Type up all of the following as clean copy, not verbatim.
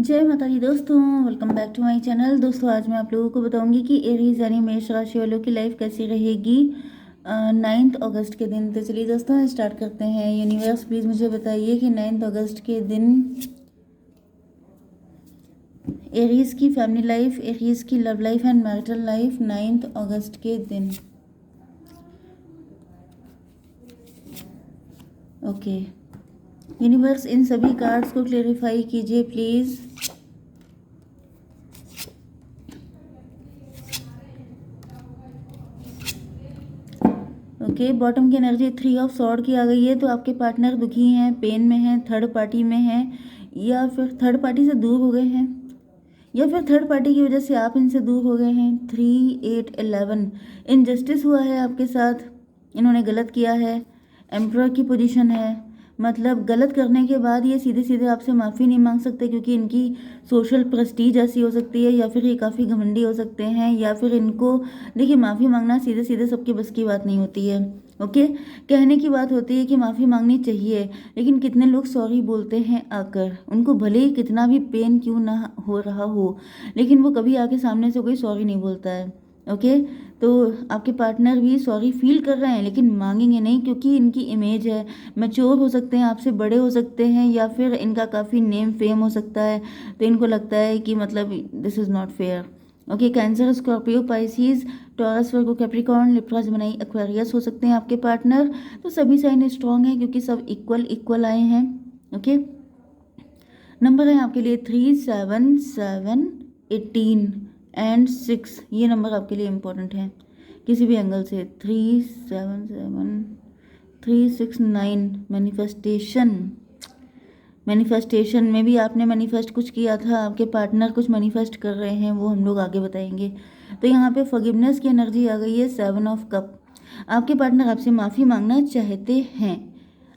जय माता दी दोस्तों, welcome back to my channel. दोस्तों आज मैं आप लोगों को बताऊंगी कि एरीज यानी मेष राशि वालों की लाइफ कैसी रहेगी 9 अगस्त के दिन। तो चलिए दोस्तों स्टार्ट करते हैं। यूनिवर्स प्लीज़ मुझे बताइए कि 9 अगस्त के दिन एरीज की फैमिली लाइफ, एरीज की love life and marital life 9 अगस्त के दिन। ओके यूनिवर्स, इन सभी कार्ड्स को क्लेरिफाई कीजिए प्लीज़। ओके बॉटम की एनर्जी 3 ऑफ सॉर्ड की आ गई है। तो आपके पार्टनर दुखी हैं, पेन में हैं, थर्ड पार्टी में हैं, या फिर थर्ड पार्टी से दूर हो गए हैं, या फिर थर्ड पार्टी की वजह से आप इनसे दूर हो गए हैं। 3, 8, 11 इनजस्टिस हुआ है आपके साथ, इन्होंने गलत किया है। एम्परर की पोजीशन है, मतलब गलत करने के बाद ये सीधे सीधे आपसे माफ़ी नहीं मांग सकते, क्योंकि इनकी सोशल प्रेस्टीज ऐसी हो सकती है, या फिर ये काफ़ी घमंडी हो सकते हैं, या फिर इनको देखिए माफ़ी मांगना सीधे सीधे सबके बस की बात नहीं होती है। ओके कहने की बात होती है कि माफ़ी मांगनी चाहिए, लेकिन कितने लोग सॉरी बोलते हैं आकर, उनको भले ही कितना भी पेन क्यों ना हो रहा हो, लेकिन वो कभी आके सामने से कोई सॉरी नहीं बोलता है। ओके तो आपके पार्टनर भी सॉरी फील कर रहे हैं, लेकिन मांगेंगे नहीं, क्योंकि इनकी इमेज है, मैच्योर हो सकते हैं, आपसे बड़े हो सकते हैं, या फिर इनका काफ़ी नेम फेम हो सकता है, तो इनको लगता है कि मतलब this is not fair. Okay cancer, Scorpio, Pisces, taurus, Virgo, Capricorn, Libra, Gemini, Aquarius हो सकते हैं आपके पार्टनर। तो सभी साइन स्ट्रॉन्ग हैं, क्योंकि सब इक्वल इक्वल आए हैं। ओके नंबर है आपके लिए 3, 7, 7, 18 एंड 6। ये नंबर आपके लिए इम्पोर्टेंट है किसी भी एंगल से। 3, 7, 7, 3, 6, 9 मैनिफेस्टेशन। मैनिफेस्टेशन में भी आपने मैनिफेस्ट कुछ किया था, आपके पार्टनर कुछ मैनिफेस्ट कर रहे हैं, वो हम लोग आगे बताएंगे। तो यहाँ पे फॉरगिवनेस की एनर्जी आ गई है, 7 ऑफ कप। आपके पार्टनर आपसे माफ़ी मांगना चाहते हैं,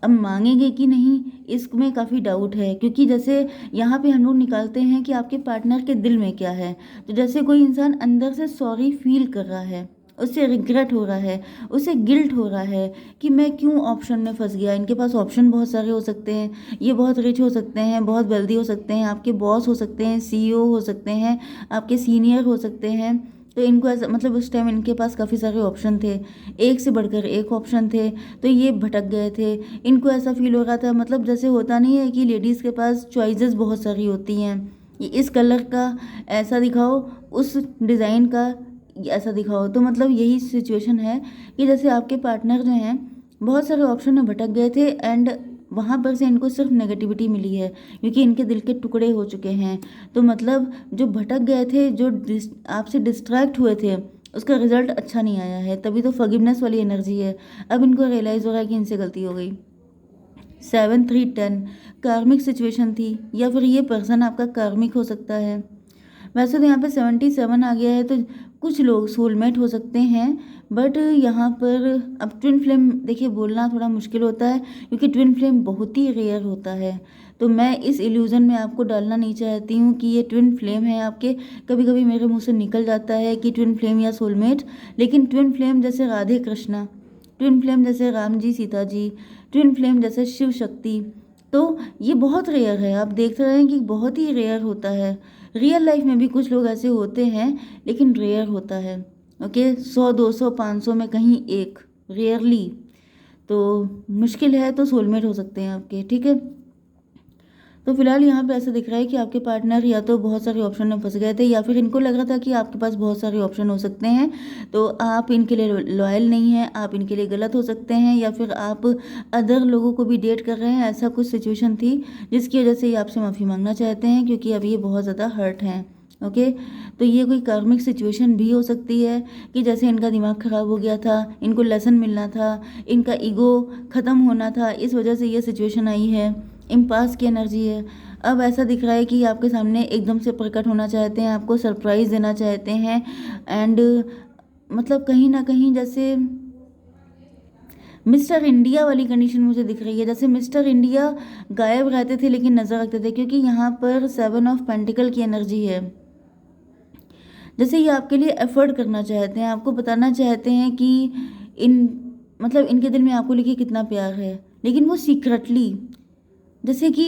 अब मांगेंगे कि नहीं इसमें काफ़ी डाउट है, क्योंकि जैसे यहाँ पे हम लोग निकालते हैं कि आपके पार्टनर के दिल में क्या है। तो जैसे कोई इंसान अंदर से सॉरी फील कर रहा है, उससे रिग्रेट हो रहा है, उसे गिल्ट हो रहा है कि मैं क्यों ऑप्शन में फंस गया। इनके पास ऑप्शन बहुत सारे हो सकते हैं, ये बहुत रिच हो सकते हैं, बहुत वेल्दी हो सकते हैं, आपके बॉस हो सकते हैं, सीईओ हो सकते हैं, आपके सीनियर हो सकते हैं। तो इनको ऐसा मतलब उस टाइम इनके पास काफ़ी सारे ऑप्शन थे, एक से बढ़कर एक ऑप्शन थे, तो ये भटक गए थे। इनको ऐसा फील हो रहा था, मतलब जैसे होता नहीं है कि लेडीज़ के पास चॉइसेस बहुत सारी होती हैं, ये इस कलर का ऐसा दिखाओ, उस डिज़ाइन का ऐसा दिखाओ। तो मतलब यही सिचुएशन है कि जैसे आपके पार्टनर जो हैं बहुत सारे ऑप्शन में भटक गए थे, एंड वहाँ पर से इनको सिर्फ नेगेटिविटी मिली है, क्योंकि इनके दिल के टुकड़े हो चुके हैं। तो मतलब जो भटक गए थे, जो आपसे डिस्ट्रैक्ट हुए थे, उसका रिजल्ट अच्छा नहीं आया है, तभी तो फॉरगिवनेस वाली एनर्जी है। अब इनको रियलाइज़ हो रहा है कि इनसे गलती हो गई। 7, 3, 10 कार्मिक सिचुएशन थी, या फिर ये पर्सन आपका कार्मिक हो सकता है। वैसे तो यहाँ पे 77 आ गया है, तो कुछ लोग सोलमेट हो सकते हैं, बट यहाँ पर अब ट्विन फ्लेम देखिए बोलना थोड़ा मुश्किल होता है, क्योंकि ट्विन फ्लेम बहुत ही रेयर होता है। तो मैं इस इल्यूज़न में आपको डालना नहीं चाहती हूँ कि ये ट्विन फ्लेम है आपके। कभी कभी मेरे मुंह से निकल जाता है कि ट्विन फ्लेम या सोलमेट, लेकिन ट्विन फ्लेम जैसे राधे कृष्णा, ट्विन फ्लेम जैसे राम जी सीता जी, ट्विन फ्लेम जैसे शिव शक्ति, तो ये बहुत रेयर है। आप देख रहे हैं कि बहुत ही रेयर होता है। रियल लाइफ में भी कुछ लोग ऐसे होते हैं, लेकिन रेयर होता है। ओके 100, 200, 500 में कहीं एक, रेयरली। तो मुश्किल है तो सोलमेट हो सकते हैं आपके, ठीक है। तो फिलहाल यहाँ पे ऐसा दिख रहा है कि आपके पार्टनर या तो बहुत सारे ऑप्शन में फंस गए थे, या फिर इनको लग रहा था कि आपके पास बहुत सारे ऑप्शन हो सकते हैं, तो आप इनके लिए लॉयल नहीं हैं, आप इनके लिए गलत हो सकते हैं, या फिर आप अदर लोगों को भी डेट कर रहे हैं। ऐसा कुछ सिचुएशन थी जिसकी वजह से ये आपसे माफ़ी मांगना चाहते हैं, क्योंकि अब ये बहुत ज़्यादा हर्ट हैं। ओके तो ये कोई कार्मिक सिचुएशन भी हो सकती है कि जैसे इनका दिमाग ख़राब हो गया था, इनको लेसन मिलना था, इनका ईगो ख़त्म होना था, इस वजह से ये सिचुएशन आई है। इम्पास की एनर्जी है। अब ऐसा दिख रहा है कि आपके सामने एकदम से प्रकट होना चाहते हैं, आपको सरप्राइज़ देना चाहते हैं, एंड मतलब कहीं ना कहीं जैसे मिस्टर इंडिया वाली कंडीशन मुझे दिख रही है। जैसे मिस्टर इंडिया गायब रहते थे लेकिन नज़र रखते थे, क्योंकि यहाँ पर 7 ऑफ पेंटिकल की एनर्जी है। जैसे ये आपके लिए एफर्ट करना चाहते हैं, आपको बताना चाहते हैं कि इन मतलब इनके दिल में आपको लेके कितना प्यार है, लेकिन वो सीक्रेटली, जैसे कि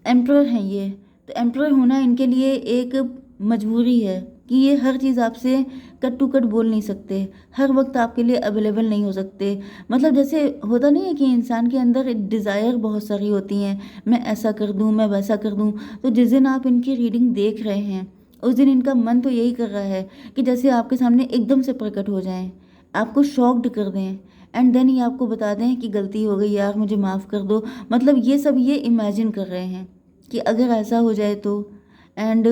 एम्प्रर हैं ये, तो एम्प्लॉय होना इनके लिए एक मजबूरी है कि ये हर चीज़ आपसे कट टू कट बोल नहीं सकते, हर वक्त आपके लिए अवेलेबल नहीं हो सकते। मतलब जैसे होता नहीं है कि इंसान के अंदर डिज़ायर बहुत सारी होती हैं, मैं ऐसा कर दूं, मैं वैसा कर दूं। तो जिस दिन आप इनकी रीडिंग देख रहे हैं उस दिन इनका मन तो यही कर रहा है कि जैसे आपके सामने एकदम से प्रकट हो जाएं, आपको शॉक्ड कर दें, एंड देन ये आपको बता दें कि गलती हो गई यार, मुझे माफ़ कर दो। मतलब ये सब ये इमेजिन कर रहे हैं कि अगर ऐसा हो जाए तो। एंड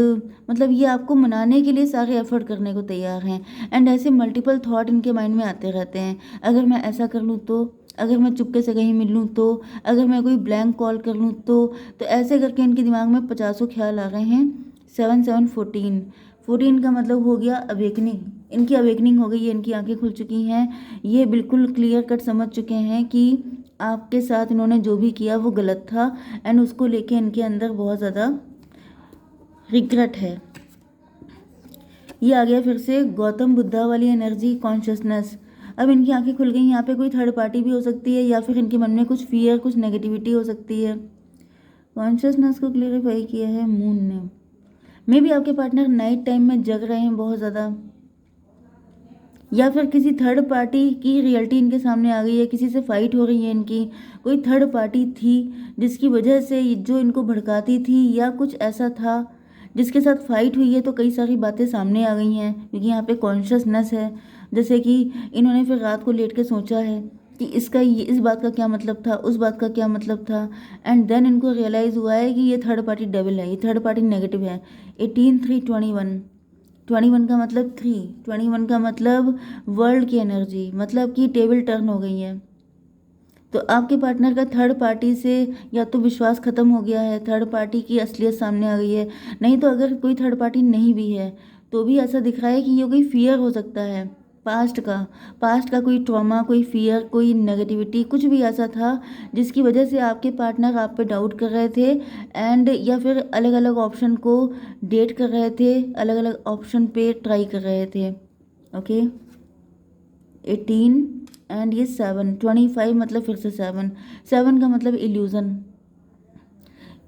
मतलब ये आपको मनाने के लिए सारे एफर्ट करने को तैयार हैं। एंड ऐसे मल्टीपल थॉट इनके माइंड में आते रहते हैं, अगर मैं ऐसा कर लूँ तो, अगर मैं चुपके से कहीं मिल लूँ तो, अगर मैं कोई ब्लैंक कॉल कर लूँ तो ऐसे करके इनके दिमाग में 50 ख्याल आ रहे हैं। 7 7 14, 14 का मतलब हो गया अवेकनिंग। इनकी अवेकनिंग हो गई है, इनकी आंखें खुल चुकी हैं। ये बिल्कुल क्लियर कट समझ चुके हैं कि आपके साथ इन्होंने जो भी किया वो गलत था, एंड उसको लेके इनके अंदर बहुत ज़्यादा रिग्रेट है। ये आ गया फिर से गौतम बुद्धा वाली एनर्जी, कॉन्शियसनेस। अब इनकी आंखें खुल गई, यहाँ पे कोई थर्ड पार्टी भी हो सकती है या फिर इनके मन में कुछ फियर, कुछ नेगेटिविटी हो सकती है। कॉन्शियसनेस को क्लेरिफाई किया है मून ने। मे भी आपके पार्टनर नाइट टाइम में जग रहे हैं बहुत ज़्यादा, या फिर किसी थर्ड पार्टी की रियलिटी इनके सामने आ गई है, किसी से फाइट हो रही है इनकी। कोई थर्ड पार्टी थी जिसकी वजह से जो इनको भड़काती थी, या कुछ ऐसा था जिसके साथ फाइट हुई है। तो कई सारी बातें सामने आ गई हैं क्योंकि यहाँ पे कॉन्शियसनेस है। जैसे कि इन्होंने फिर रात को लेट के सोचा है कि इसका ये, इस बात का क्या मतलब था, उस बात का क्या मतलब था, एंड देन इनको रियलाइज़ हुआ है कि ये थर्ड पार्टी डेविल है, ये थर्ड पार्टी नेगेटिव है। 18 3 21, 21 का मतलब 3, 21 का मतलब वर्ल्ड की एनर्जी, मतलब कि टेबल टर्न हो गई है। तो आपके पार्टनर का थर्ड पार्टी से या तो विश्वास खत्म हो गया है, थर्ड पार्टी की असलियत सामने आ गई है। नहीं तो अगर कोई थर्ड पार्टी नहीं भी है तो भी ऐसा दिख रहा है कि ये कोई फियर हो सकता है, पास्ट का कोई ट्रॉमा, कोई फियर, कोई नेगेटिविटी, कुछ भी ऐसा था जिसकी वजह से आपके पार्टनर आप पे डाउट कर रहे थे, एंड या फिर अलग अलग ऑप्शन को डेट कर रहे थे, अलग अलग ऑप्शन पे ट्राई कर रहे थे। ओके 18 एंड ये 7 25 मतलब फिर से 7 का मतलब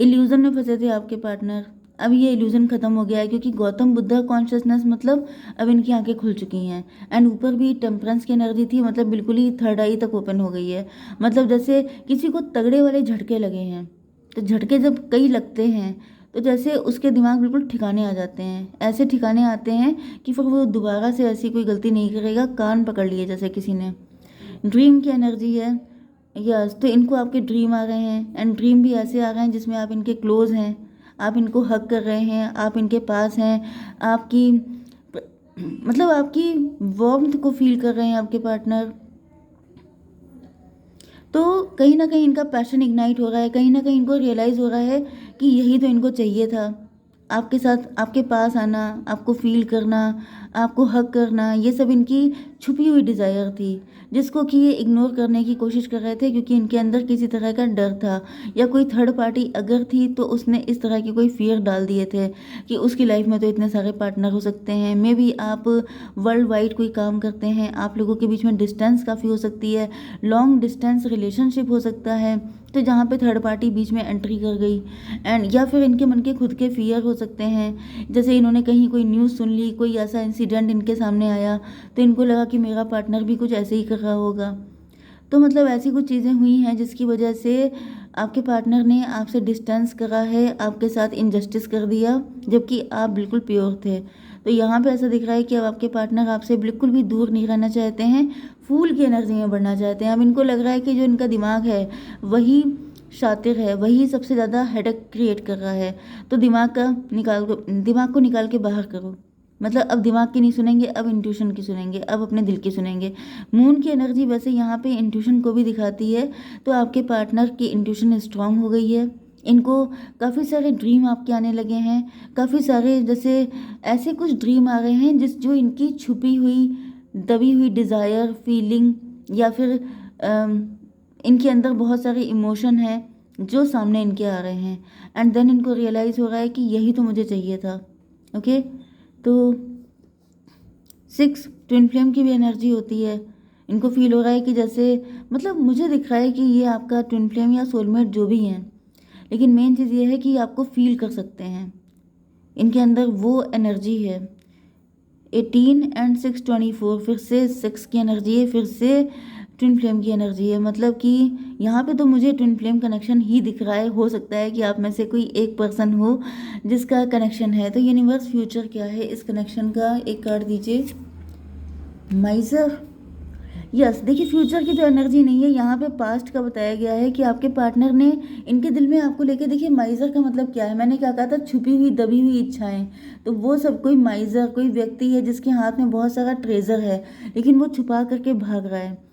इल्यूज़न में फंसे थे आपके पार्टनर। अब ये इल्यूज़न ख़त्म हो गया है क्योंकि गौतम बुद्धा कॉन्शियसनेस, मतलब अब इनकी आंखें खुल चुकी हैं। एंड ऊपर भी टेम्परेंस की एनर्जी थी, मतलब बिल्कुल ही थर्ड आई तक ओपन हो गई है। मतलब जैसे किसी को तगड़े वाले झटके लगे हैं, तो झटके जब कई लगते हैं तो जैसे उसके दिमाग बिल्कुल ठिकाने आ जाते हैं, ऐसे ठिकाने आते हैं कि फिर वो दोबारा से ऐसी कोई गलती नहीं करेगा। कान पकड़ लिए जैसे किसी ने। ड्रीम की एनर्जी है, यस। तो इनको आपके ड्रीम आ रहे हैं, एंड ड्रीम भी ऐसे आ रहे हैं जिसमें आप इनके क्लोज हैं, आप इनको हक कर रहे हैं, आप इनके पास हैं, आपकी मतलब आपकी वार्मथ को फील कर रहे हैं आपके पार्टनर। तो कहीं ना कहीं इनका पैशन इग्नाइट हो रहा है, कहीं ना कहीं इनको रियलाइज़ हो रहा है कि यही तो इनको चाहिए था, आपके साथ, आपके पास आना, आपको फील करना, आपको हक करना। ये सब इनकी छुपी हुई डिज़ायर थी जिसको कि ये इग्नोर करने की कोशिश कर रहे थे क्योंकि इनके अंदर किसी तरह का डर था, या कोई थर्ड पार्टी अगर थी तो उसने इस तरह के कोई फियर डाल दिए थे कि उसकी लाइफ में तो इतने सारे पार्टनर हो सकते हैं। मे बी आप वर्ल्ड वाइड कोई काम करते हैं, आप लोगों के बीच में डिस्टेंस काफ़ी हो सकती है, लॉन्ग डिस्टेंस रिलेशनशिप हो सकता है, तो जहाँ पे थर्ड पार्टी बीच में एंट्री कर गई। एंड या फिर इनके मन के खुद के फियर हो सकते हैं, जैसे इन्होंने कहीं कोई न्यूज़ सुन ली, कोई ऐसा इंसिडेंट इनके सामने आया तो इनको लगा कि मेरा पार्टनर भी कुछ ऐसे ही कर रहा होगा। तो मतलब ऐसी कुछ चीज़ें हुई हैं जिसकी वजह से आपके पार्टनर ने आपसे डिस्टेंस करा है, आपके साथ इनजस्टिस कर दिया, जबकि आप बिल्कुल प्योर थे। तो यहाँ पे ऐसा दिख रहा है कि अब आपके पार्टनर आपसे बिल्कुल भी दूर नहीं रहना चाहते हैं, फूल की एनर्जी में बढ़ना चाहते हैं। अब इनको लग रहा है कि जो इनका दिमाग है वही शातिर है, वही सबसे ज़्यादा हेडेक क्रिएट कर रहा है। तो दिमाग को निकाल के बाहर करो। मतलब अब दिमाग की नहीं सुनेंगे, अब इंट्यूशन की सुनेंगे, अब अपने दिल की सुनेंगे। मून की एनर्जी वैसे यहाँ पे इंट्यूशन को भी दिखाती है, तो आपके पार्टनर की इंट्यूशन स्ट्रांग हो गई है। इनको काफ़ी सारे ड्रीम आपके आने लगे हैं, काफ़ी सारे जैसे ऐसे कुछ ड्रीम आ रहे हैं जो इनकी छुपी हुई, दबी हुई डिज़ायर, फीलिंग, या फिर इनके अंदर बहुत सारे इमोशन हैं जो सामने इनके आ रहे हैं। एंड देन इनको रियलाइज़ हो रहा है कि यही तो मुझे चाहिए था। ओके तो 6 ट्विन फ्लेम की भी एनर्जी होती है। इनको फील हो रहा है कि जैसे, मतलब मुझे दिख रहा है कि ये आपका ट्विन फ्लेम या सोलमेट जो भी हैं, लेकिन मेन चीज़ ये है कि आपको फील कर सकते हैं, इनके अंदर वो एनर्जी है। 18 एंड 6 24, फिर से 6 की एनर्जी है, फिर से ट्विन फ्लेम की एनर्जी है। मतलब कि यहाँ पे तो मुझे ट्विन फ्लेम कनेक्शन ही दिख रहा है। हो सकता है कि आप में से कोई एक पर्सन हो जिसका कनेक्शन है। तो यूनिवर्स फ्यूचर क्या है इस कनेक्शन का, एक कार्ड दीजिए। माइजर, यस देखिए फ्यूचर की तो एनर्जी नहीं है यहाँ पे, पास्ट का बताया गया है कि आपके पार्टनर ने इनके दिल में आपको लेके, देखिए माइजर का मतलब क्या है, मैंने क्या कहा था, छुपी हुई दबी हुई इच्छाएं। तो वो सब कोई माइजर, कोई व्यक्ति है जिसके हाथ में बहुत सारा ट्रेजर है लेकिन वो छुपा करके भाग रहा है।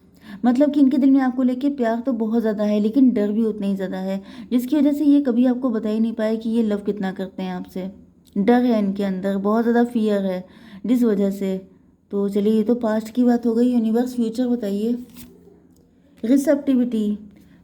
मतलब कि इनके दिल में आपको लेके प्यार तो बहुत ज़्यादा है लेकिन डर भी उतना ही ज़्यादा है, जिसकी वजह से ये कभी आपको बता ही नहीं पाए कि ये लव कितना करते हैं आपसे। डर है इनके अंदर, बहुत ज़्यादा फियर है जिस वजह से। तो चलिए ये तो पास्ट की बात हो गई। यूनिवर्स फ्यूचर बताइए। रिसेप्टिविटी,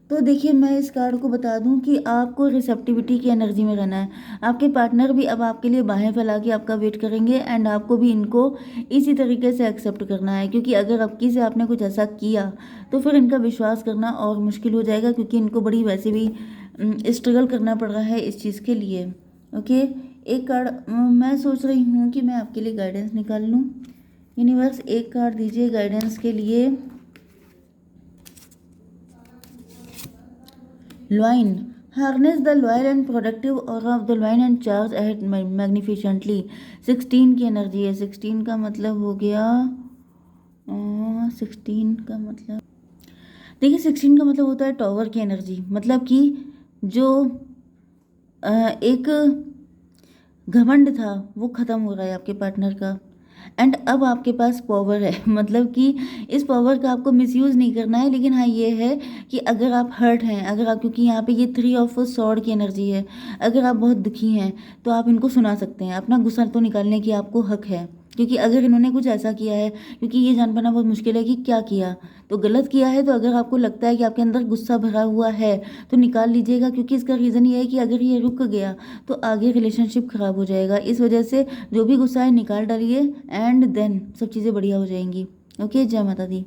तो देखिए मैं इस कार्ड को बता दूं कि आपको रिसेप्टिविटी की एनर्जी में रहना है। आपके पार्टनर भी अब आपके लिए बाहें फैला के आपका वेट करेंगे एंड आपको भी इनको इसी तरीके से एक्सेप्ट करना है, क्योंकि अगर अबकी से आपने कुछ ऐसा किया तो फिर इनका विश्वास करना और मुश्किल हो जाएगा, क्योंकि इनको बड़ी वैसे भी स्ट्रगल करना पड़ रहा है इस चीज़ के लिए। ओके, एक कार्ड मैं सोच रही हूँ कि मैं आपके लिए गाइडेंस निकाल लूँ। यूनिवर्स एक कार्ड दीजिए गाइडेंस के लिए। Lion, harness the loyal and productive aura of the lion and charge ahead magnificently. 16 की एनर्जी है। 16 का मतलब हो गया 16 का मतलब, देखिए 16 का मतलब होता है टॉवर की एनर्जी। मतलब कि जो एक घमंड था वो ख़त्म हो रहा है आपके पार्टनर का एंड अब आपके पास पावर है। मतलब कि इस पावर का आपको मिसयूज़ नहीं करना है, लेकिन हाँ ये है कि अगर आप हर्ट हैं, अगर आप, क्योंकि यहाँ पे ये 3 ऑफ सॉर्ड की एनर्जी है, अगर आप बहुत दुखी हैं तो आप इनको सुना सकते हैं। अपना गुस्सा तो निकालने की आपको हक है, क्योंकि अगर इन्होंने कुछ ऐसा किया है, क्योंकि ये जान पाना बहुत मुश्किल है कि क्या किया, तो गलत किया है। तो अगर आपको लगता है कि आपके अंदर गुस्सा भरा हुआ है तो निकाल लीजिएगा, क्योंकि इसका रीज़न ये है कि अगर ये रुक गया तो आगे रिलेशनशिप ख़राब हो जाएगा। इस वजह से जो भी गुस्सा है निकाल डालिए एंड देन सब चीज़ें बढ़िया हो जाएंगी। ओके, जय माता दी।